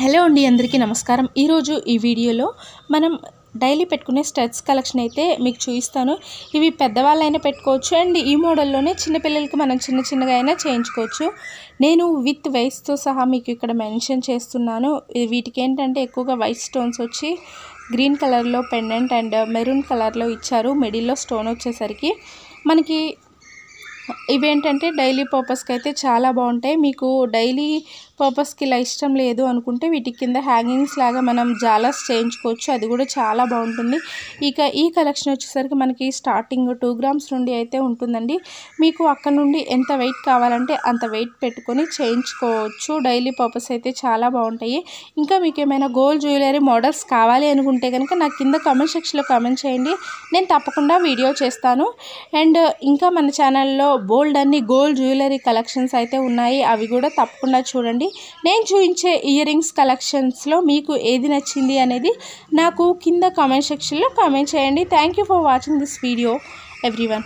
Hello అండి, అందరికీ నమస్కారం. ఈరోజు ఈ వీడియోలో మనం డైలీ పెట్టుకునే స్టడ్స్ కలెక్షన్ అయితే మీకు చూపిస్తాను. ఇవి పెద్దవాళ్ళైనా పెట్టుకోవచ్చు అండ్ ఈ మోడల్లోనే చిన్నపిల్లలకి మనం చిన్నగా అయినా చేయించుకోవచ్చు. నేను విత్ వైస్తో సహా మీకు ఇక్కడ మెన్షన్ చేస్తున్నాను. వీటికి ఏంటంటే ఎక్కువగా వైట్ స్టోన్స్ వచ్చి గ్రీన్ కలర్లో పెండెంట్ అండ్ మెరూన్ కలర్లో ఇచ్చారు. మిడిల్లో స్టోన్ వచ్చేసరికి మనకి ఇవేంటంటే డైలీ పర్పస్కి అయితే చాలా బాగుంటాయి. మీకు డైలీ పర్పస్కి ఇలా ఇష్టం లేదు అనుకుంటే వీటి కింద హ్యాంగింగ్స్ లాగా మనం జాలర్స్ చేయించుకోవచ్చు. అది కూడా చాలా బాగుంటుంది. ఇక ఈ కలెక్షన్ వచ్చేసరికి మనకి స్టార్టింగ్ 2 గ్రామ్స్ నుండి అయితే ఉంటుందండి. మీకు అక్కడ నుండి ఎంత వెయిట్ కావాలంటే అంత వెయిట్ పెట్టుకొని చేయించుకోవచ్చు. డైలీ పర్పస్ అయితే చాలా బాగుంటాయి. ఇంకా మీకు ఏమైనా గోల్డ్ జ్యువెలరీ మోడల్స్ కావాలి అనుకుంటే కనుక నాకు కింద కామెంట్ సెక్షన్లో కామెంట్ చేయండి, నేను తప్పకుండా వీడియో చేస్తాను. అండ్ ఇంకా మన ఛానల్లో బోల్డ్ అన్ని గోల్డ్ జ్యువెలరీ కలెక్షన్స్ అయితే ఉన్నాయి, అవి కూడా తప్పకుండా చూడండి. నేను చూపించే ఇయర్ రింగ్స్ కలెక్షన్స్లో మీకు ఏది నచ్చింది అనేది నాకు కింద కామెంట్ సెక్షన్లో కామెంట్ చేయండి. Thank you for watching this video everyone.